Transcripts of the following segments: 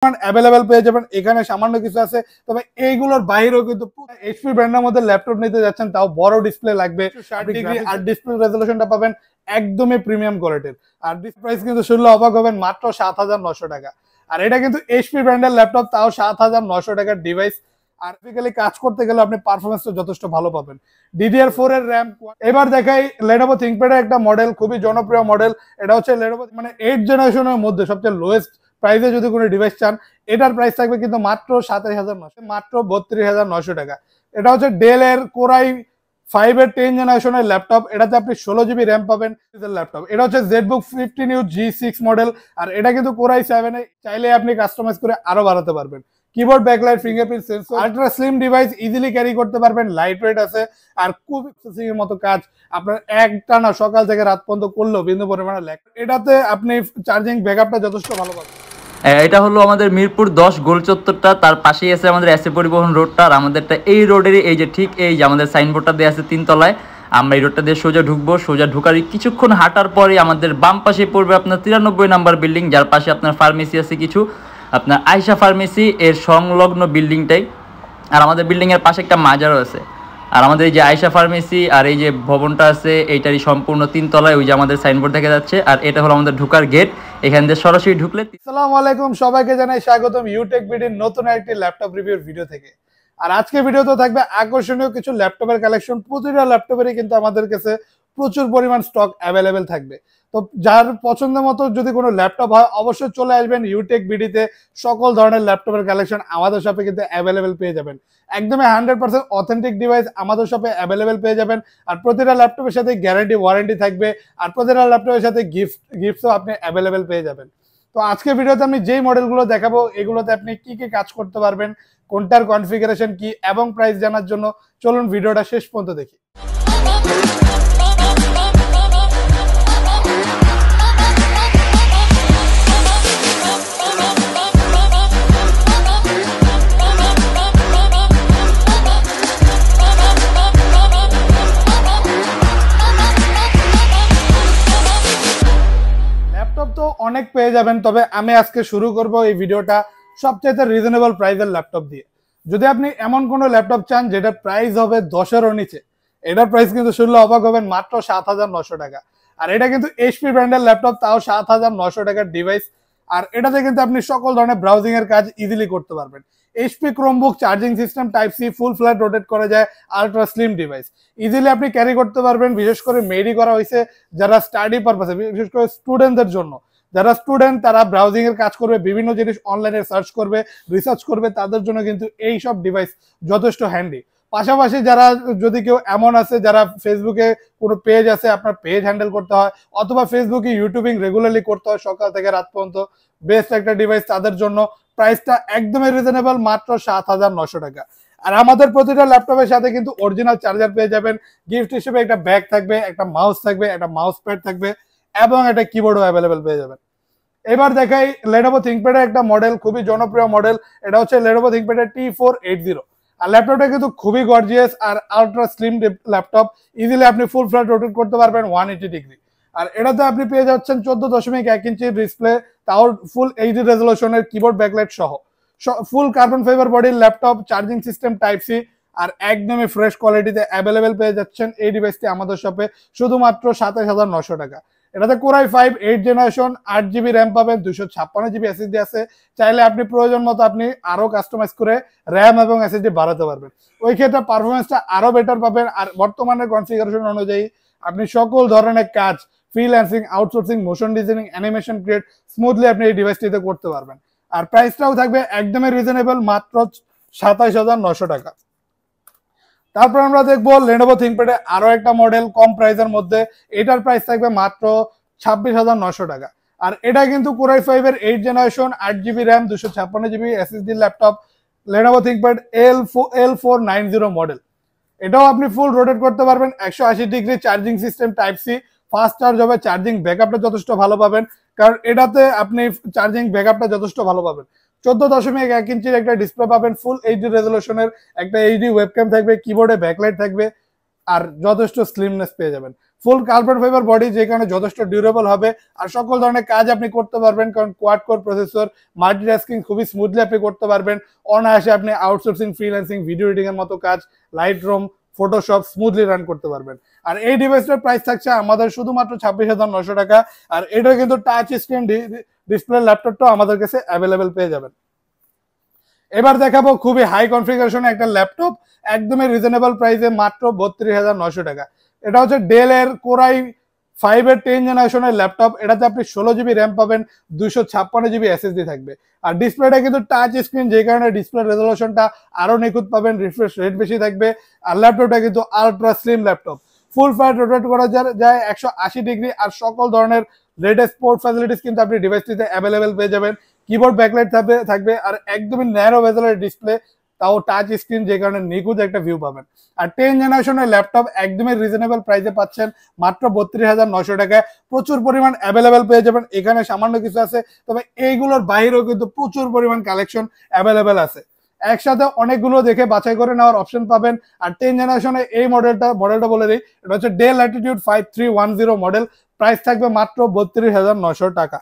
Available পেয়ে যাবেন। এখানে সামান্য কিছু আছে, তবে এইগুলোর বাইরেও কিন্তু এইচপি ব্র্যান্ডের মধ্যে ল্যাপটপ নিতে যাচ্ছেন, তাও বড় ডিসপ্লে লাগবে 60°, আর ডিসপ্লে রেজলিউশনটা পাবেন একদমই প্রিমিয়াম কোয়ালিটির। আর প্রাইস কিন্তু শুনলে অবাক হবেন, মাত্র 7,900 টাকা। আর এটা কিন্তু এইচপি ব্র্যান্ডের ল্যাপটপ, তাও 7,900 টাকার ডিভাইস। আর ফিজিক্যালি কাজ করতে গেলে আপনি পারফরমেন্সটা যথেষ্ট ভালো পাবেন। DDR4 এর র্যাম। এবার দেখাই লেনোভো থিংকপ্যাডের একটা মডেল, খুবই জনপ্রিয় মডেল। এটা হচ্ছে লেনোভো 8 জেনারেশনের মধ্যে সবচেয়ে লোয়েস্ট প্রাইসে যদি কোনো ডিভাইস চান, এটার প্রাইস থাকবে কিন্তু মাত্র 27,900, মাত্র 32,900 টাকা। এটা হচ্ছে ডেল এর কোরাই 5 এর 10 জেনারেশনের ল্যাপটপ। এটাতে আপনি 16GB র্যাম পাবেন ল্যাপটপ। এটা হচ্ছে জেডবুক 15U G6 মডেল। আর এটা কিন্তু কোরাই 7 এ, চাইলে আপনি কাস্টমাইজ করে আরো বাড়াতে পারবেন। Keyboard, backlight, fingerprint sensor, ultra slim device, easily carry করতে পারবেন, লাইট ওয়েট আছে। আর খুব প্রসেসিং এর মতো কাজ আপনার একটানা সকাল থেকে রাত পর্যন্ত করলেও বিন্দু পরিমাণে ল্যাগ। এটাতে আপনি চার্জিং ব্যাকআপটা যথেষ্ট ভালো পাবেন। এটা হলো আমাদের মিরপুর 10 গোল চত্বরটা, তার পাশেই আছে আমাদের এসএ পরিবহন রোডটা। আর আমাদেরটা এই রোডেরই, এই যে ঠিক এই যে আমাদের সাইনবোর্ডটা দেওয়া আছে 3 তলায়। আমরা এই রোডটা দিয়ে সোজা ঢুকবো, সোজা ঢুকার কিছুক্ষণ হাঁটার পরে আমাদের বাম পাশে পড়বে আপনার 93 নাম্বার বিল্ডিং, যার পাশে আপনার ফার্মেসি আছে কিছু, আপনার আয়শা ফার্মেসি এর সংলগ্ন বিল্ডিংটাই। আর আমাদের বিল্ডিংয়ের পাশে একটা মাজারও আছে। আর আমাদের এই যে আয়শা ফার্মেসি আর এই যে ভবনটা আছে, এইটারই সম্পূর্ণ 3 তলায় ওই যে আমাদের সাইনবোর্ড দেখা যাচ্ছে। আর এটা হলো আমাদের ঢোকার গেট, এখান দিয়ে সরাসরি ঢুকলে। আসসালামু আলাইকুম, সবাইকে জানাই স্বাগতম ইউটেক বিডির নতুন একটি ল্যাপটপ রিভিউর ভিডিও থেকে। আর আজকে ভিডিওতে থাকবে আকর্ষণীয় কিছু ল্যাপটপের কালেকশন। প্রতিটা ল্যাপটপেরই কিন্তু আমাদের কাছে প্রচুর পরিমাণ স্টক অ্যাভেলেবেল থাকবে। তো যার পছন্দ মতো যদি কোনো ল্যাপটপ হয়, অবশ্যই চলে আসবেন ইউটেক বিডিতে। সকল ধরনের ল্যাপটপের কালেকশন আমাদের শপে কিন্তু অ্যাভেলেবেল পেয়ে যাবেন। একদমই 100% অথেন্টিক ডিভাইস আমাদের শপে অ্যাভেলেবেল পেয়ে যাবেন। আর প্রতিটা ল্যাপটপের সাথে গ্যারান্টি ওয়ারেন্টি থাকবে। আর প্রতিটা ল্যাপটপের সাথে গিফটও আপনি অ্যাভেলেবেল পেয়ে যাবেন। তো আজকে ভিডিওতে আমি যেই মডেলগুলো দেখাবো, এগুলোতে আপনি কি কি কাজ করতে পারবেন, কোনটার কনফিগারেশন কি এবং প্রাইস জানার জন্য চলুন ভিডিওটা শেষ পর্যন্ত দেখি। তো অনেক পেয়ে যাবেন, তবে আমি আজকে শুরু করব এই ভিডিওটা সবচেয়ে রিজনেবল প্রাইসের ল্যাপটপ দিয়ে। যদি আপনি এমন কোনো ল্যাপটপ চান যেটা প্রাইস হবে 10-এরও নিচে, এটার প্রাইস কিন্তু শুনলে অবাক হবেন, মাত্র 7,900 টাকা। আর এটা কিন্তু এইচপি ব্র্যান্ডের ল্যাপটপ, তাও 7,900 টাকার ডিভাইস। আর এটাতে কিন্তু আপনি সকল ধরনের ব্রাউজিং এর কাজ ইজিলি করতে পারবেন। HP Chromebook, charging system type C, full flat rotate করা যায়, আলট্রা স্লিম ডিভাইস, ইজিলি আপনি ক্যারি করতে পারবেন। বিশেষ করে মেডি করা হয়েছে যারা স্টাডি পারপাসে, বিশেষ করে স্টুডেন্টদের জন্য। যারা স্টুডেন্ট তারা ব্রাউজিং এর কাজ করবে, বিভিন্ন জিনিস অনলাইনে সার্চ করবে, রিসার্চ করবে, তাদের জন্য কিন্তু এই সব ডিভাইস যথেষ্ট হ্যান্ডি। পাশাপাশি যারা যদি কেউ এমন আছে যারা ফেসবুকে কোনো পেজ আছে, আপনার পেজ হ্যান্ডেল করতে হয়, অথবা ফেসবুকে ইউটিউবিং রেগুলারলি করতে হয় সকাল থেকে রাত পর্যন্ত, বেস্ট একটা ডিভাইস তাদের জন্য। প্রাইসটা একদমই রিজনেবল, মাত্র 7,900 টাকা। আর আমাদের প্রতিটা ল্যাপটপের সাথে কিন্তু অরিজিনাল চার্জার পেয়ে যাবেন। গিফট হিসেবে একটা ব্যাগ থাকবে, একটা মাউস থাকবে, একটা মাউস প্যাড থাকবে এবং একটা কিবোর্ডও অ্যাভেলেবেল পেয়ে যাবেন। এবার দেখাই লেনোভো থিংকপ্যাডের একটা মডেল, খুবই জনপ্রিয় মডেল। এটা হচ্ছে লেনোভো থিংকপ্যাডের T480। আর ল্যাপটপটা কিন্তু খুবই গর্জিয়াস আর আলট্রা স্লিম ল্যাপটপ। ইজিলি আপনি ফুল ফ্ল্যাট রোটেট করতে পারবেন 180°। আর এটাতে আপনি পেয়ে যাচ্ছেন 14.1 ইঞ্চির ডিসপ্লে, তাও ফুল এইচডি রেজলিউশনের, কিবোর্ড, ব্যাকলাইট সহ ফুল কার্বন ফাইবার বডির laptop, charging system type C. আর একদমই ফ্রেশ কোয়ালিটিতে অ্যাভেলেবেল পেয়ে যাচ্ছেন এই ডিভাইসটি আমাদের শপে শুধুমাত্র 27,900 টাকা। এটাতে কোরাই 5 8 জেনারেশন, 8GB র্যাম পাবেন, 256GB এসএসডি আছে। চাইলে আপনি প্রয়োজন মতো আপনি আরো কাস্টমাইজ করে র্যাম এবং এসএসডি বাড়াতে পারবেন। ওই ক্ষেত্রে পারফরমেন্সটা আরো বেটার পাবেন। আর বর্তমানের কনফিগারেশন অনুযায়ী আপনি সকল ধরনের কাজ, freelancing, outsourcing, motion designing, animation create smoothly আপনি এই ডিভাইসটিতে করতে পারবেন। আর প্রাইসটাও থাকবে একদমই রিজনেবল, মাত্র 27,900 টাকা। তারপর আমরা দেখবো লেনোভো থিংকপ্যাডে আরো একটা মডেল কম প্রাইসের মধ্যে। এটার প্রাইস থাকবে মাত্র 26,900 টাকা। আর এটা কিন্তু কোরাই 5 এর 8 generation, 8GB RAM, 256GB SSD laptop, Lenovo ThinkPad L490 model. এটাও আপনি ফুল রোটেট করতে পারবেন, 180° charging system type C, fast charge হবে, চার্জিং ব্যাকআপটা যথেষ্ট ভালো পাবেন। কারণ এটাতে আপনি চার্জিং ব্যাকআপটা যথেষ্ট ভালো পাবেন। 14.1 ইঞ্চির একটা ডিসপ্লে পাবেন, ফুল এইচডি রেজলিউশনের একটা এইচডি ওয়েবক্যাম থাকবে, কিবোর্ডে ব্যাকলাইট থাকবে, আর যথেষ্ট স্লিমনেস পেয়ে যাবেন। ফুল কার্বন ফাইবার বডি, যে কারণে যথেষ্ট ডিউরেবল হবে আর সকল ধরনের কাজ আপনি করতে পারবেন, কারণ কোয়াড কোর প্রসেসর, মাল্টিটাস্কিং খুবই স্মুথলি আপনি করতে পারবেন। অনায়াসে আপনি আউটসোর্সিং, ফ্রিল্যান্সিং, ভিডিও এডিটিং এর মতো কাজ, লাইটরুম, ফটোশপ স্মুথলি রান করতে পারবেন। আর এই ডিভাইসটার প্রাইস থাকছে আমাদের শুধুমাত্র 26,900 টাকা। আর এটা কিন্তু টাচ স্ক্রিন ডিসপ্লে ল্যাপটপটাও আমাদের কাছে অ্যাভেলেবেল পেয়ে যাবেন। এবার দেখাবো খুবই হাই কনফিগারেশন একটা ল্যাপটপ, একদমই রিজনেবল প্রাইসে, মাত্র 32,900 টাকা। এটা হচ্ছে ডেল এর কোরাই 5 এর 10 জেনারেশনের ল্যাপটপ। এটাতে আপনি 16 জিবি র্যাম পাবেন, 256 জিবি এসএসডি থাকবে। আর ডিসপ্লেটা কিন্তু টাচ স্ক্রিন, যে কারণে ডিসপ্লে রেজলিউশনটা আরো নিখুঁত পাবেন, রিফ্রেশ রেট বেশি থাকবে। আর ল্যাপটপটা কিন্তু আলট্রা স্লিম ল্যাপটপ, ফুল ফ্ল্যাট রোটেট করা যায় 180 ডিগ্রি। আর সকল ধরনের লেটেস্ট স্পোর্ট ফ্যাসিলিটিস কিন্তু আপনি ডিভাইসটিতে অ্যাভেলেবেল পেয়ে যাবেন। কিবোর্ড ব্যাকলাইট থাকবে আর একদমই ন্যারো বেজেলের ডিসপ্লে, তাও টাচ স্ক্রিন, যে কারণে নিখুঁত একটা ভিউ পাবেন। আর 10 জেনারেশনের ল্যাপটপ একদমই রিজনেবল প্রাইসে পাচ্ছেন মাত্র 32,900 টাকায়। প্রচুর পরিমাণ অ্যাভেলেবেল পেয়ে যাবেন। এখানে সামান্য কিছু আছে, তবে এইগুলোর বাইরেও কিন্তু প্রচুর পরিমাণ কালেকশন অ্যাভেলেবেল আছে। একসাথে অনেকগুলো দেখে বাছাই করে নেওয়ার অপশন পাবেন। আর 10 জেনারেশনের এই মডেলটা বলে দিই, এটা হচ্ছে ডেল ল্যাটিটিউড 5310 মডেল। প্রাইস থাকবে মাত্র 32,900 টাকা।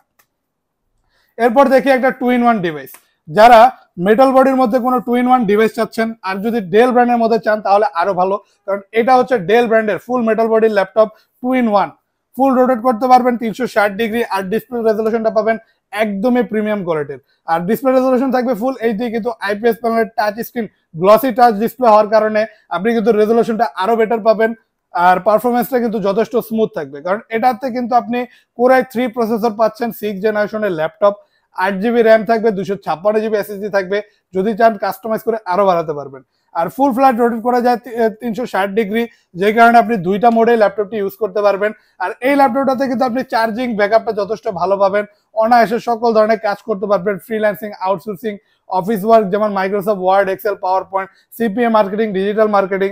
এরপর দেখি একটা 2-in-1 ডিভাইস। যারা মেটাল বডির মধ্যে কোনো 2-in-1 ডিভাইস চাচ্ছেন আর যদি ডেল ব্র্যান্ডের মধ্যে চান তাহলে আরো ভালো, কারণ এটা হচ্ছে ডেল ব্র্যান্ডের ফুল মেটাল বডির ল্যাপটপ 2-in-1। ফুল রোটেট করতে পারবেন 360 ডিগ্রি। আর ডিসপ্লে রেজলিউশনটা পাবেন একদমই প্রিমিয়াম কোয়ালিটির। আর ডিসপ্লে রেজলিউশন থাকবে ফুল এইচডি, কিন্তু আইপিএস প্যানেলের touch screen, glossy touch display হওয়ার কারণে আপনি কিন্তু রেজলিউশনটা আরো বেটার পাবেন। আর পারফরমেন্সটা কিন্তু যথেষ্ট স্মুথ থাকবে, কারণ এটাতে কিন্তু আপনি কোরাই 3 প্রসেসর পাচ্ছেন, 6 জেনারেশনের ল্যাপটপ। 8 জিবি র্যাম থাকবে, 256 জিবি এসএসডি থাকবে, যদি চান কাস্টমাইজ করে আরো বাড়াতে পারবেন। আর ফুল ফ্ল্যাট রোটেট করা যায় 360 ডিগ্রি, যে কারণে আপনি দুইটা মোডে ল্যাপটপটি ইউজ করতে পারবেন। আর এই ল্যাপটপটাতে কিন্তু আপনি চার্জিং ব্যাকআপটা যথেষ্ট ভালো পাবেন, অনায়াসে সকল ধরনের কাজ করতে পারবেন, ফ্রিল্যান্সিং, আউটসোর্সিং, অফিস ওয়ার্ক যেমন Microsoft Word, Excel, PowerPoint, CPA marketing, digital marketing.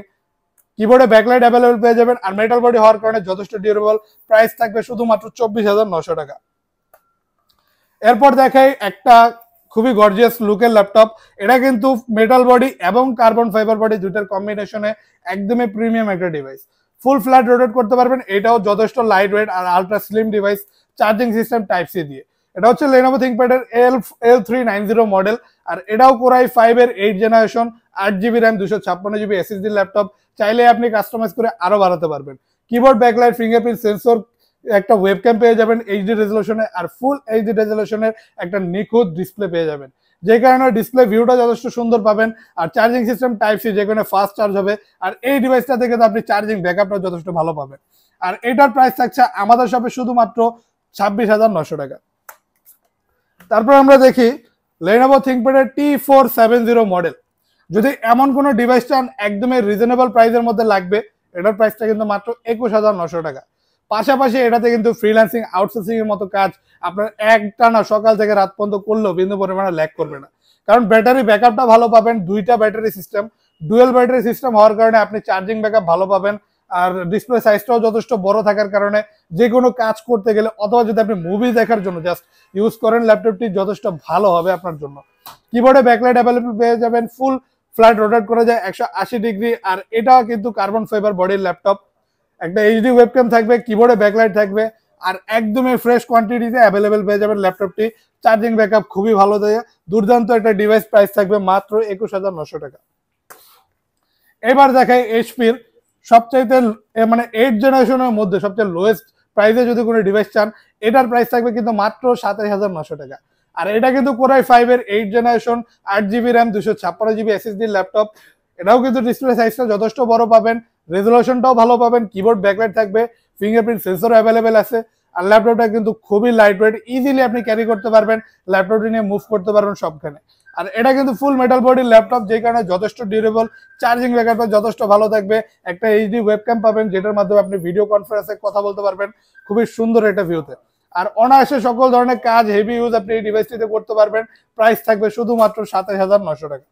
কিবোর্ডে ব্যাকলাইট অ্যাভেলেবল পেয়ে যাবেন। আর মেটাল বডি হওয়ার কারণে যথেষ্ট ডিউরেবল। প্রাইস থাকবে শুধুমাত্র 24,900 টাকা। এরপর দেখাই একটা খুবই গর্জিয়াস লুকের ল্যাপটপ। এটা কিন্তু মেটাল বডি এবং কার্বন ফাইবার বডি দুটার কম্বিনেশনে একদমই প্রিমিয়াম একটা ডিভাইস। ফুল ফ্ল্যাট রোটেট করতে পারবেন, এটাও যথেষ্ট লাইট ওয়েট আর ultra slim device. Charging system type C দিয়ে। এটা হচ্ছে লেনোভো থিংকপ্যাডের L390 মডেল। আর এটাও কোরাই 5 এর 8 generation, 8 GB RAM, 256 GB SSD laptop. চাইলে আপনি কাস্টমাইজ করে আরো বাড়াতে পারবেন। কিবোর্ড ব্যাকলাইট, ফিঙ্গারপ্রিন্ট সেন্সর, একটা ওয়েবক্যাম পেয়ে যাবেন এইচডি রেজলিউশনে। আর ফুল এইচডি রেজলিউশনের একটা নিখুঁত ডিসপ্লে পেয়ে যাবেন, যে কারণে ডিসপ্লে ভিউটা যথেষ্ট সুন্দর পাবেন। আর চার্জিং সিস্টেম টাইপ সি, যে কারণে ফাস্ট চার্জ হবে। আর এই ডিভাইসটা থেকে আপনি চার্জিং ব্যাকআপটা যথেষ্ট ভালো পাবেন। আর এটার প্রাইস থাকছে আমাদের শপে শুধুমাত্র 26,900 টাকা। তারপর আমরা দেখি লেনোভো থিংকপ্যাডের T470 মডেল। যদি এমন কোনো ডিভাইস চান একদমই রিজনেবল প্রাইসের মধ্যে লাগবে, এটার প্রাইসটা কিন্তু মাত্র 21,900 টাকা। পাশাপাশি এটাতে কিন্তু ফ্রিল্যান্সিং, আউটসোর্সিং এর মতো কাজ আপনার একটানা সকাল থেকে রাত পর্যন্ত করলেও বিন্দু পরিমাণে ল্যাগ করবে না, কারণ ব্যাটারি ব্যাকআপটা ভালো পাবেন। দুইটা battery system, dual battery system হওয়ার কারণে আপনি চার্জিং ব্যাকআপ ভালো পাবেন। আর ডিসপ্লে সাইজটাও যথেষ্ট বড় থাকার কারণে যে কোনো কাজ করতে গেলে অথবা যদি আপনি মুভি দেখার জন্য জাস্ট ইউজ করেন, ল্যাপটপটি যথেষ্ট ভালো হবে আপনার জন্য। কিবোর্ডে ব্যাকলাইট অ্যাভেলেবল পেয়ে যাবেন, ফুল ফ্ল্যাট রোটেট করা যায় 180 ডিগ্রি। আর এটাও কিন্তু কার্বন ফাইবার বডির ল্যাপটপ। একটা এইচডি ওয়েবক্যাম থাকবে, কিবোর্ডে ব্যাকলাইট থাকবে। আর একদমই ফ্রেশ কোয়ান্টিটিতে অ্যাভেলেবল পেয়ে যাবেন ল্যাপটপটি। চার্জিং ব্যাকআপ খুবই ভালো দেয়, দুর্দান্ত একটা ডিভাইস। প্রাইস থাকবে মাত্র 21,900 টাকা। এবার দেখাই এইচপির সবচাইতে মানে 8 জেনারেশনের মধ্যে সবচেয়ে লোয়েস্ট প্রাইসে যদি কোনো ডিভাইস চান, এটার প্রাইস থাকবে কিন্তু মাত্র 27,900 টাকা। আর এটা কিন্তু কোরাই 5 এর 8 generation, 8 GB RAM, 256 GB SSD laptop. এটাও কিন্তু ডিসপ্লে সাইজটা যথেষ্ট বড় পাবেন, রেজলিউশনটাও ভালো পাবেন, কিবোর্ড ব্যাকলাইট থাকবে, ফিঙ্গারপ্রিন্ট সেন্সর অ্যাভেলেবেল আছে। আর ল্যাপটপটা কিন্তু খুবই লাইট ওয়েট, ইজিলি আপনি ক্যারি করতে পারবেন, ল্যাপটপটি নিয়ে মুভ করতে পারবেন সবখানে। আর এটা কিন্তু ফুল মেটাল বডির ল্যাপটপ, যে কারণে যথেষ্ট ডিউরেবল, চার্জিং ব্যাকআপটা যথেষ্ট ভালো থাকবে। একটা এইচডি ওয়েবক্যাম পাবেন, যেটার মাধ্যমে আপনি ভিডিও কনফারেন্সে কথা বলতে পারবেন খুবই সুন্দর একটা ভিউতে। আর অনায়াসে সকল ধরনের কাজ, হেভি ইউজ আপনি এই ডিভাইসটিতে করতে পারবেন। প্রাইস থাকবে শুধুমাত্র 27,900 টাকা।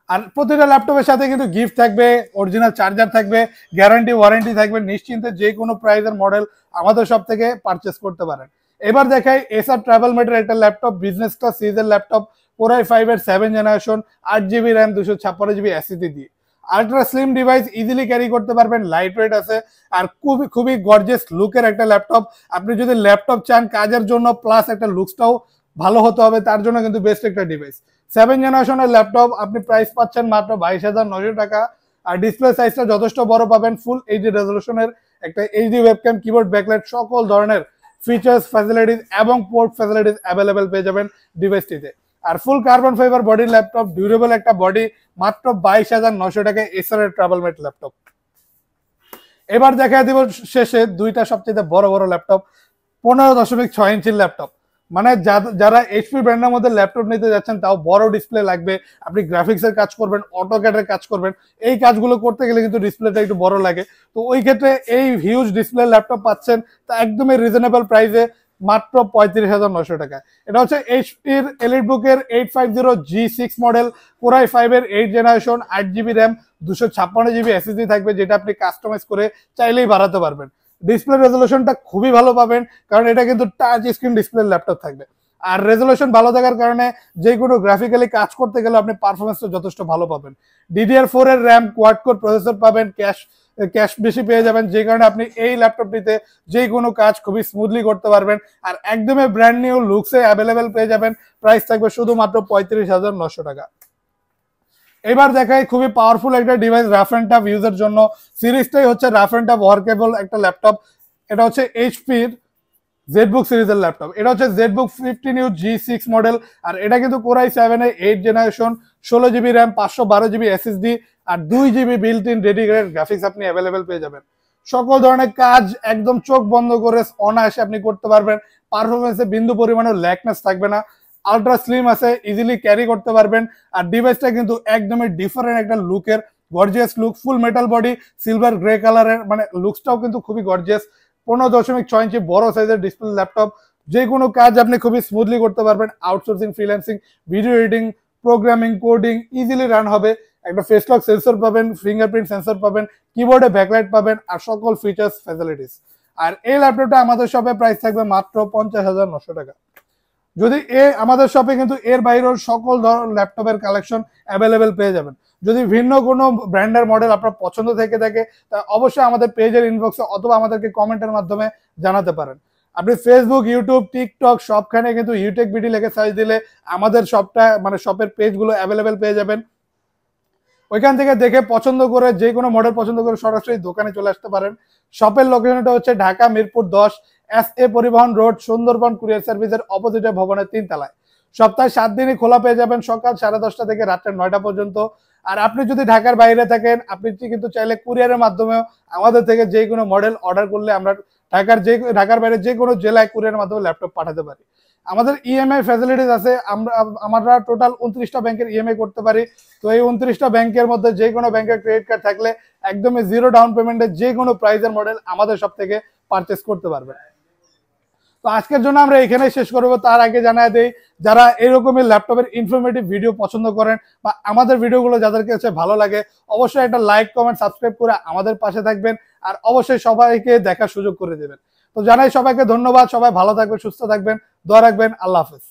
আর প্রতিটা ল্যাপটপের সাথে কিন্তু গিফট থাকবে, অরিজিনাল চার্জার থাকবে, গ্যারান্টি ওয়ারেন্টি থাকবে। নিশ্চিন্তে যে কোনো প্রাইসের মডেল আমাদের সব থেকে পারচেস করতে পারেন। এবার দেখাই এসার ট্রাভেল মেটের একটা ল্যাপটপ, বিজনেস ক্লাস সিরিজের ল্যাপটপ, কোরাই 5 এর 7 generation, 8 GB RAM, 256 GB SSD দিয়ে। Ultra slim device, easily carry করতে পারবেন, লাইট ওয়েট আছে, আর খুবই খুবই গর্জিয়াস লুকের একটা ল্যাপটপ। আপনি যদি ল্যাপটপ চান কাজের জন্য প্লাস একটা লুকসটাও ভালো হতে হবে, তার জন্য কিন্তু বেস্ট একটা ডিভাইস। 7 জেনারেশনের ল্যাপটপ, আপনি প্রাইস পাচ্ছেন মাত্র 22,900 টাকা। আর ডিসপ্লে সাইজটা যথেষ্ট বড় পাবেন, ফুল এইচডি রেজলিউশনের একটা এইচডি ওয়েবক্যাম, কিবোর্ড, ব্যাকলাইট, সকল ধরনের ফিচার্স, ফ্যাসিলিটিস এবং পোর্ট ফ্যাসিলিটিস অ্যাভেলেবেল পেয়ে যাবেন ডিভাইসটিতে। আর ফুল কার্বন ফাইবার বডির ল্যাপটপ, ডিউরেবল একটা বডি, মাত্র 22,900 টাকায় এসারের ট্রাভেলমেট ল্যাপটপ। এবার দেখা দিব শেষে দুইটা সবচেয়ে বড় বড় ল্যাপটপ, 15.6 ইঞ্চির ল্যাপটপ। মানে যারা এইচপি ব্র্যান্ডের মধ্যে ল্যাপটপ নিতে যাচ্ছেন, তাও বড় ডিসপ্লে লাগবে, আপনি গ্রাফিক্সের কাজ করবেন, অটোক্যাডের কাজ করবেন, এই কাজগুলো করতে গেলে কিন্তু ডিসপ্লেটা একটু বড় লাগে। তো ওই ক্ষেত্রে এই হিউজ ডিসপ্লে ল্যাপটপ পাচ্ছেন তা একদমই রিজনেবল প্রাইসে, মাত্র 35,900 টাকা। এটা হচ্ছে এইচপির এলিটবুকের 850G6 মডেল, কোরাই 5 এর 8 generation, 8GB RAM, 256GB SSD থাকবে, যেটা আপনি কাস্টমাইজ করে চাইলেই বাড়াতে পারবেন। ডিসপ্লে রেজলিউশনটা খুবই ভালো পাবেন, কারণ এটা কিন্তু টাচ স্ক্রিন ডিসপ্লে ল্যাপটপ থাকবে। আর রেজলিউশন ভালো থাকার কারণে যে কোনো গ্রাফিক্যালি কাজ করতে গেলে আপনি পারফরমেন্সটা যথেষ্ট ভালো পাবেন। DDR4 এর র্যাম, কোয়াড কোর প্রসেসর পাবেন, ক্যাশ বেশি পেয়ে যাবেন, যে কারণে আপনি এই ল্যাপটপটিতে যে কোনো কাজ খুবই স্মুথলি করতে পারবেন। আর একদমই ব্র্যান্ড নিউ লুকসে অ্যাভেলেবেল পেয়ে যাবেন, প্রাইস থাকবে শুধুমাত্র 35,900 টাকা। এবার দেখায় খুবই পাওয়ারফুল একটা ডিভাইস রাফ অ্যান্ড টাফ ইউজের জন্য। সিরিজটাই হচ্ছে রাফ অ্যান্ড টাফ ওয়ার্কেবল একটা ল্যাপটপ। এটা হচ্ছে এইচপির জেডবুক সিরিজের ল্যাপটপ। এটা হচ্ছে জেডবুক 15U G6 মডেল, আর এটা কিন্তু কোরাই 7 এর 8 generation, 16GB RAM, 512GB SSD, আর 2GB built in dedicated graphics আপনি অ্যাভেলেবেল পেয়ে যাবেন। সকল ধরনের কাজ একদম চোখ বন্ধ করে অনায়াসে আপনি করতে পারবেন, পারফরমেন্সে বিন্দু পরিমাণের ল্যাকনেস থাকবে না, আলট্রা স্লিম আছে, ইজিলি ক্যারি করতে পারবেন। আর ডিভাইসটা কিন্তু একদমই ডিফারেন্ট একটা লুকের, গর্জিয়াস লুক, ফুল মেটাল বডি, সিলভার গ্রে কালারের, মানে লুকসটাও কিন্তু খুবই গর্জিয়াস। 15.6 ইঞ্চি বড় সাইজের ডিসপ্লে ল্যাপটপ, যে কোনো কাজ আপনি খুবই স্মুথলি করতে পারবেন। Outsourcing, freelancing, video editing, programming, coding easily run হবে। একটা ফেস লক সেন্সর পাবেন, ফিঙ্গারপ্রিন্ট সেন্সর পাবেন, কিবোর্ডে ব্যাকলাইট পাবেন, আর সকল ফিচার্স ফ্যাসিলিটিস। আর এই ল্যাপটপটা আমাদের শপে প্রাইস থাকবে মাত্র 50,900 টাকা। যদি আমাদের শপে কিন্তু এর বাইরেও সকল ধরনের ল্যাপটপের কালেকশন অ্যাভেলেবেল পেয়ে যাবেন। যদি ভিন্ন কোনো ব্র্যান্ডের মডেল আপনার পছন্দ থেকে থাকে, তা অবশ্যই আমাদের পেজের ইনবক্সে অথবা আমাদেরকে কমেন্টের মাধ্যমে জানাতে পারেন। আপনি ফেসবুক, ইউটিউব, টিকটক সবখানে কিন্তু ইউটেক বিডি লিখে সার্চ দিলে আমাদের শপটা, মানে শপের পেজগুলো অ্যাভেলেবেল পেয়ে যাবেন। ওইখান থেকে দেখে পছন্দ করে, যে কোনো মডেল পছন্দ করে সরাসরি দোকানে চলে আসতে পারেন। শপের লোকেশনটা হচ্ছে ঢাকা মিরপুর 10, SA পরিবহন রোড, সুন্দরবন কুরিয়ার সার্ভিসের অপোজিটে, ভবনের 3 তলায়। সপ্তাহে 7 দিনই খোলা পেয়ে যাবেন, সকাল 10:30 থেকে রাত্রে 9টা পর্যন্ত। আর আপনি যদি ঢাকার বাইরে থাকেন, আপনি কিন্তু চাইলে কুরিয়ারের মাধ্যমেও আমাদের থেকে যে কোনো মডেল অর্ডার করলে আমরা ঢাকার বাইরে যে কোনো জেলায় কুরিয়ারের মাধ্যমে ল্যাপটপ পাঠাতে পারি। আমাদের ইএমআই ফ্যাসিলিটিস আছে, আমরা টোটাল 29টা ব্যাংকের ইএমআই করতে পারি। তো এই 29টা ব্যাংকের মধ্যে যে কোনো ব্যাংকের ক্রেডিট কার্ড থাকলে একদমই 0 ডাউন পেমেন্টে যে কোনো প্রাইসের মডেল আমাদের সব থেকে পারচেস করতে পারবেন। তো আজকের জন্য আমরা এখানেই শেষ করবো। তার আগে জানাই দেই, যারা এরকমই ল্যাপটপের ইনফরমেটিভ ভিডিও পছন্দ করেন বা আমাদের ভিডিওগুলো যাদের কাছে ভালো লাগে, অবশ্যই একটা লাইক, কমেন্ট, সাবস্ক্রাইব করে আমাদের পাশে থাকবেন, আর অবশ্যই সবাইকে দেখার সুযোগ করে দেবেন। তো জানাই সবাইকে ধন্যবাদ, সবাই ভালো থাকবেন, সুস্থ থাকবেন, দোয়া রাখবেন। আল্লাহ হাফেজ।